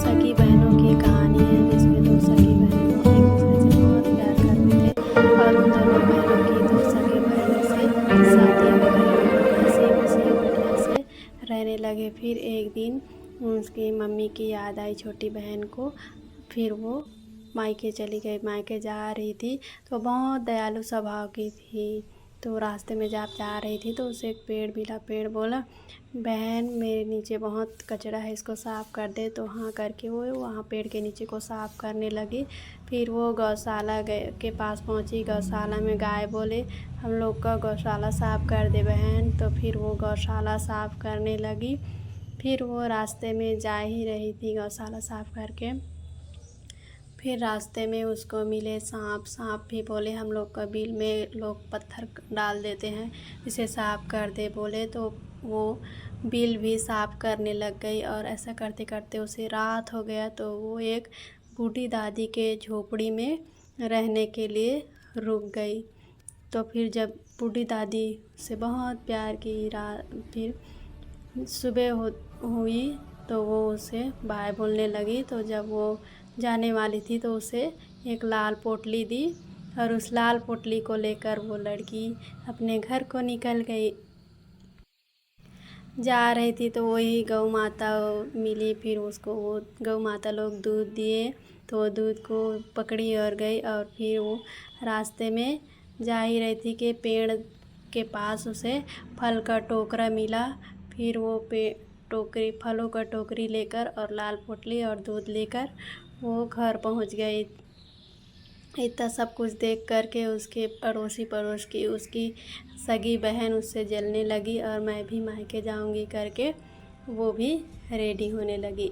सगी बहनों की कहानी है जिसमें दो सगी बहनों एक दूसरे से बहुत प्यार करते थे और उन दोनों बहनों की दो सगे भाइयों से शादी हो गई और वो हंसी खुशी बढ़िया से रहने लगे। फिर एक दिन उसकी मम्मी की याद आई छोटी बहन को। फिर वो मायके चली गई। मायके जा रही थी तो बहुत दयालु स्वभाव की थी। तो रास्ते में जब जा रही थी तो उसे एक पेड़ मिला। पेड़ बोला, बहन मेरे नीचे बहुत कचरा है, इसको साफ़ कर दे। तो हाँ करके वो वहाँ पेड़ के नीचे को साफ़ करने लगी। फिर वो गौशाला के पास पहुँची। गौशाला में गाय बोले, हम लोग का गौशाला साफ़ कर दे बहन। तो फिर वो गौशाला साफ़ करने लगी। फिर वो रास्ते में जा ही रही थी गौशाला साफ़ करके। फिर रास्ते में उसको मिले सांप। सांप भी बोले, हम लोग का बिल में लोग पत्थर डाल देते हैं, इसे साफ़ कर दे बोले। तो वो बिल भी साफ़ करने लग गई और ऐसा करते करते उसे रात हो गया। तो वो एक बूढ़ी दादी के झोपड़ी में रहने के लिए रुक गई। तो फिर जब बूढ़ी दादी से बहुत प्यार की फिर सुबह हुई तो वो उसे बाय बोलने लगी। तो जब वो जाने वाली थी तो उसे एक लाल पोटली दी और उस लाल पोटली को लेकर वो लड़की अपने घर को निकल गई। जा रही थी तो वही गौ माता मिली। फिर उसको वो गौ माता लोग दूध दिए तो वो दूध को पकड़ी और गई। और फिर वो रास्ते में जा ही रही थी कि पेड़ के पास उसे फल का टोकरा मिला। फिर वो फलों का टोकरी लेकर और लाल पोटली और दूध लेकर वो घर पहुंच गई। इतना सब कुछ देख कर के उसके अड़ोसी पड़ोस की उसकी सगी बहन उससे जलने लगी और मैं भी मायके जाऊंगी करके वो भी रेडी होने लगी।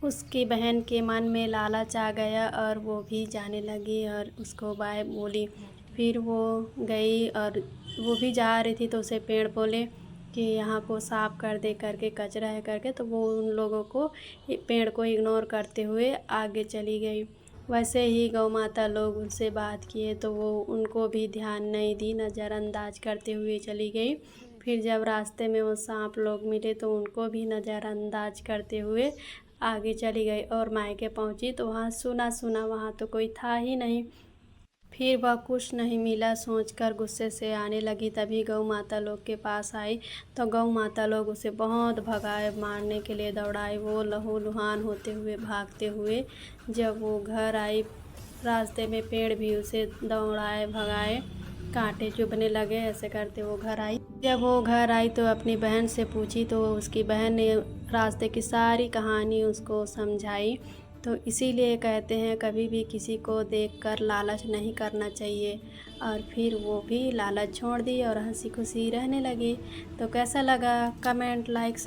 उसकी बहन के मन में लालच आ गया और वो भी जाने लगी और उसको बाय बोली। फिर वो गई और वो भी जा रही थी तो उसे पेड़ बोले कि यहाँ को साफ़ कर दे करके, कचरा है करके। तो वो उन लोगों को पेड़ को इग्नोर करते हुए आगे चली गई। वैसे ही गौ माता लोग उनसे बात किए तो वो उनको भी ध्यान नहीं दी, नज़रअंदाज करते हुए चली गई। फिर जब रास्ते में वो सांप लोग मिले तो उनको भी नज़रअंदाज करते हुए आगे चली गई और मायके पहुंची तो वहाँ सुना सुना, वहाँ तो कोई था ही नहीं। फिर वह कुछ नहीं मिला सोचकर गुस्से से आने लगी। तभी गौ माता लोग के पास आई तो गौ माता लोग उसे बहुत भगाए, मारने के लिए दौड़ाए। वो लहूलुहान होते हुए भागते हुए जब वो घर आई, रास्ते में पेड़ भी उसे दौड़ाए भगाए, कांटे चुभने लगे। ऐसे करते वो घर आई। जब वो घर आई तो अपनी बहन से पूछी तो उसकी बहन ने रास्ते की सारी कहानी उसको समझाई। तो इसीलिए कहते हैं कभी भी किसी को देखकर लालच नहीं करना चाहिए। और फिर वो भी लालच छोड़ दी और हंसी खुशी रहने लगी। तो कैसा लगा? Comment, like